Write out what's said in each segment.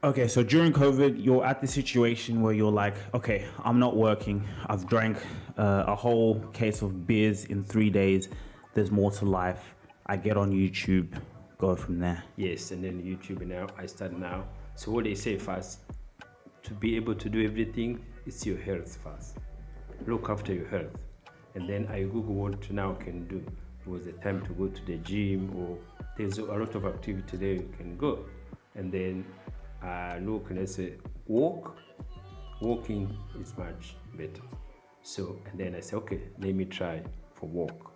Okay, so during COVID, you're at the situation where you're like, okay, I'm not working. I've drank a whole case of beers in 3 days. There's more to life. I get on YouTube, go from there. Yes, and then YouTube now, I start now. So what they say first, to be able to do everything, it's your health first. Look after your health. And then I Google what now can do. It was the time to go to the gym, or there's a lot of activity there you can go. And then look and I say, walking is much better. So, and then I say, okay, let me try for walk.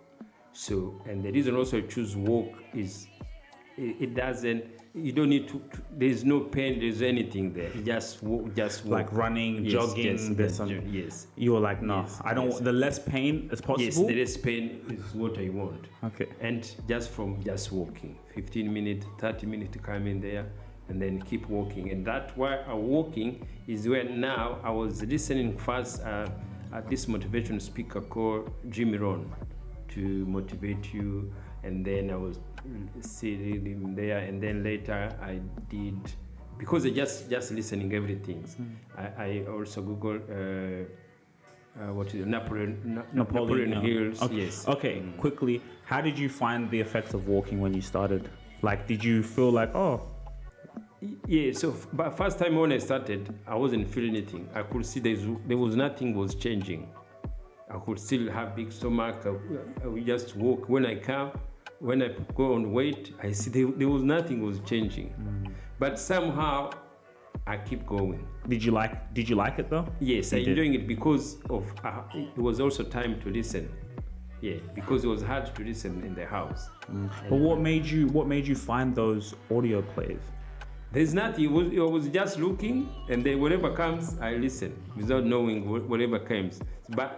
So, and the reason also I choose walk is it doesn't, you don't need to there's no pain, there's anything there. You just walk, Like running, yes, jogging, yes, there's yes, some. yes. You were like, no, Yes, I don't yes. want the less pain as possible. Yes, the less pain is what I want. Okay. And just from just walking, 15 minutes, 30 minutes to come in there and then keep walking. And that why I'm walking is where now I was listening first at this motivational speaker called Jimmy Rohn to motivate you. And then I was sitting him there, and then later I did, because I just listening everything. I also Googled what is it? Napoleon Hills. Okay. Yes. Okay, quickly, how did you find the effects of walking when you started? Like, did you feel like, oh, Yeah, so but first time when I started, I wasn't feeling anything. I could see there was nothing was changing. I could still have big stomach. I would just walk. When I go on weight, I see there was nothing was changing. But somehow I keep going. did you like it though? Yes, You I did. enjoying it because of it was also time to listen. Yeah, because it was hard to listen in the house. But what made you find those audio plays? There's nothing. I was just looking, and then whatever comes, I listen without knowing whatever comes. But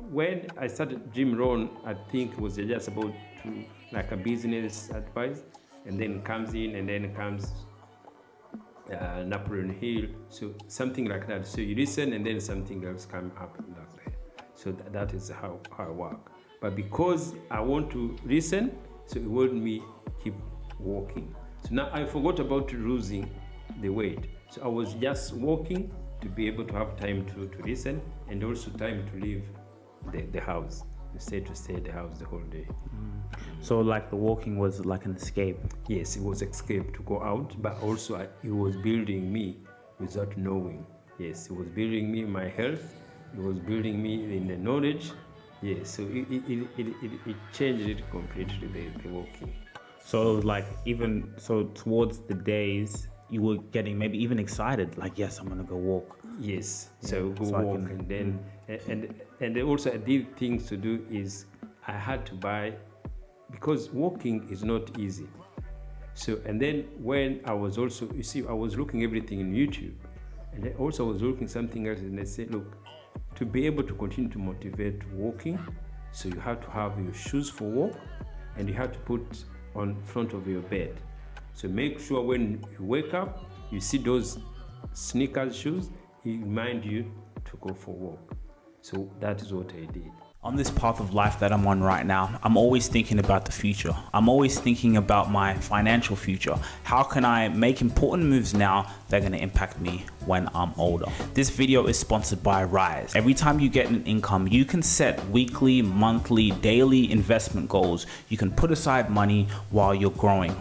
when I started Jim Rohn, I think it was just about like a business advice, and then comes in, and then comes Napoleon Hill, so something like that. So you listen, and then something else come up like that. So that is how I work. But because I want to listen, so it won't me keep walking. So now I forgot about losing the weight. So I was just walking to be able to have time to listen, and also time to leave the house, instead to stay at the house the whole day. So like the walking was like an escape. Yes, it was escape to go out, but also it was building me without knowing. Yes, it was building me my health. It was building me in the knowledge. Yes, so it changed it completely, the walking. So like even so towards the days you were getting maybe even excited, like yes, I'm gonna go walk. Yes, so go so I walk, can- and then and also I did things to do is I had to buy, because walking is not easy. So and then when I was also, you see, I was looking everything in YouTube, and then also I was looking something else, and they said, look, to be able to continue to motivate walking, so you have to have your shoes for walk, and you have to put on front of your bed. So make sure when you wake up, you see those sneakers shoes, it remind you to go for walk. So that is what I did. On this path of life that I'm on right now, I'm always thinking about the future. I'm always thinking about my financial future. How can I make important moves now that are going to impact me when I'm older? This video is sponsored by Raiz. Every time you get an income, you can set weekly, monthly, daily investment goals. You can put aside money while you're growing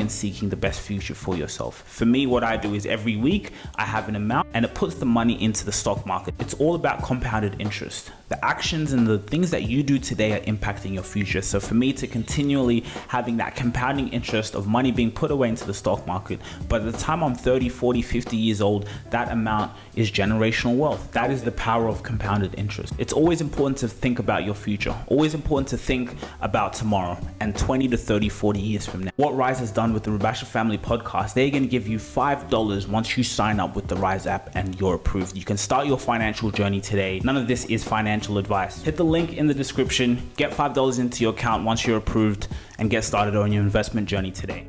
and seeking the best future for yourself. For me, what I do is every week I have an amount and it puts the money into the stock market. It's all about compounded interest. The actions and the things that you do today are impacting your future. So for me to continually having that compounding interest of money being put away into the stock market, by the time I'm 30, 40, 50 years old, that amount is generational wealth. That is the power of compounded interest. It's always important to think about your future, always important to think about tomorrow and 20 to 30, 40 years from now. What Raiz has done with the Rubasha Family Podcast, they're going to give you $5 once you sign up with the Raiz app and you're approved. You can start your financial journey today. None of this is financial advice. Hit the link in the description, get $5 into your account once you're approved, and get started on your investment journey today.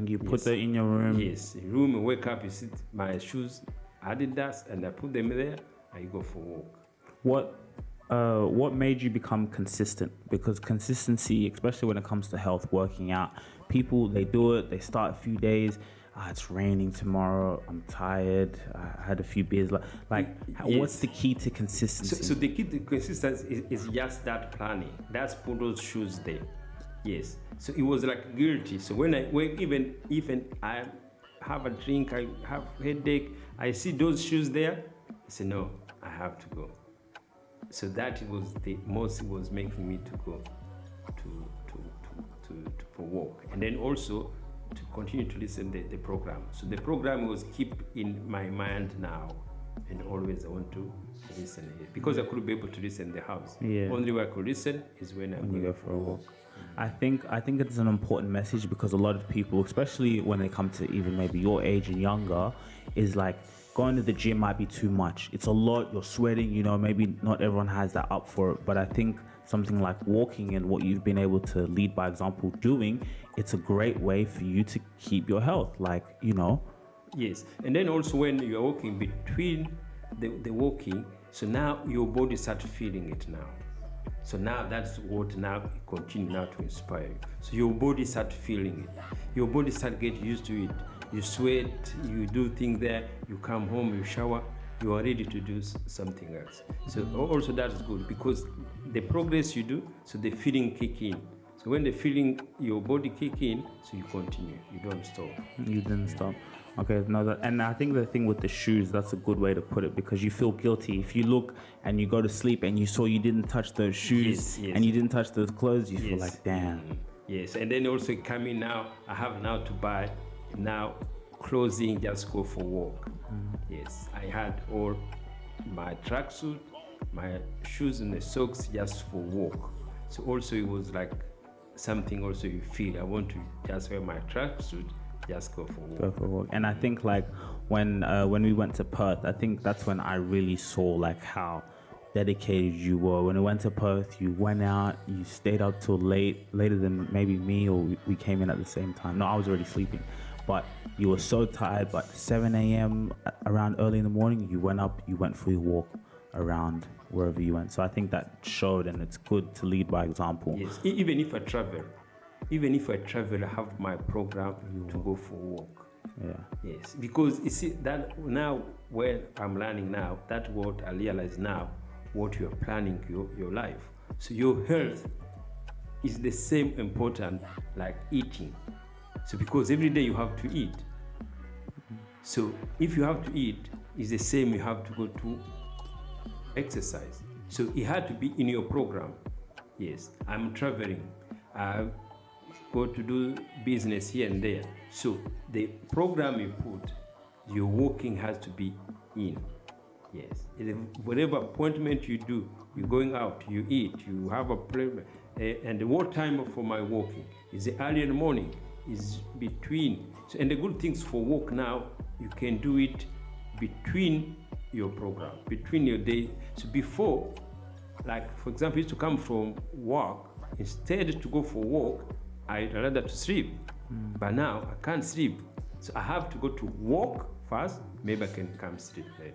You put that in your room. Yes, room, I wake up, you see my shoes, Adidas, and I put them there, I go for walk. What made you become consistent? Because consistency, especially when it comes to health, working out, people, they do it, they start a few days, it's raining tomorrow, I'm tired, I had a few beers. Like what's Yes. the key to consistency? So the key to consistency is just that planning. That's put those shoes there. Yes. So it was like guilty. So when even I have a drink, I have headache, I see those shoes there, I say no, I have to go. So that was the most it was making me to go to for walk, and then also to continue to listen the program. So the program was keep in my mind now, and always I want to listen here because I couldn't be able to listen in the house. Yeah. Only way I could listen is when you go for a walk. I think it's an important message because a lot of people, especially when they come to even maybe your age and younger, is like going to the gym might be too much. It's a lot, you're sweating, maybe not everyone has that up for it. But I think something like walking and what you've been able to lead by example doing, it's a great way for you to keep your health. Yes, and then also when you're walking between the walking, so now your body starts feeling it now. So now that's what now continue now to inspire you. So your body start feeling it. Your body start get used to it. You sweat, you do things there, you come home, you shower, you are ready to do something else. So also that's good because the progress you do, so the feeling kick in. So when the feeling, your body kick in, so you continue, you don't stop. You didn't stop. Okay, no, and I think the thing with the shoes, that's a good way to put it because you feel guilty. If you look and you go to sleep and you saw you didn't touch those shoes Yes. and you didn't touch those clothes, you feel like, damn. Yes, and then also coming now, I have now to buy now clothing, just go for walk. Yes, I had all my tracksuit, my shoes and the socks just for walk. So also it was like something also you feel, I want to just wear my tracksuit, just go for walk. Go for a walk. And I think like when we went to Perth, I think that's when I really saw like how dedicated you were. When we went to Perth, you went out, you stayed up till later than maybe me, or we came in at the same time. No, I was already sleeping, but you were so tired. But 7 a.m. around early in the morning, you went up, you went for your walk around wherever you went. So I think that showed, and it's good to lead by example. Yes, even if I travel, I have my program to go for walk. Yeah. Yes, because you see that now where I'm learning now, that's what I realize now, what you're planning your life. So your health is the same important like eating. So because every day you have to eat. So if you have to eat, it's the same you have to go to exercise. So it had to be in your program. Yes, I'm traveling. I go to do business here and there. So the program you put, your walking has to be in. Yes, whatever appointment you do, you're going out, you eat, you have a plan. And what time for my walking? Is it early in the morning? Is between. So, and the good things for walk now, you can do it between your program, between your day. So before, like for example, used to come from work, instead to go for walk, I'd rather to sleep. But now I can't sleep. So I have to go to walk first, maybe I can come sleep later.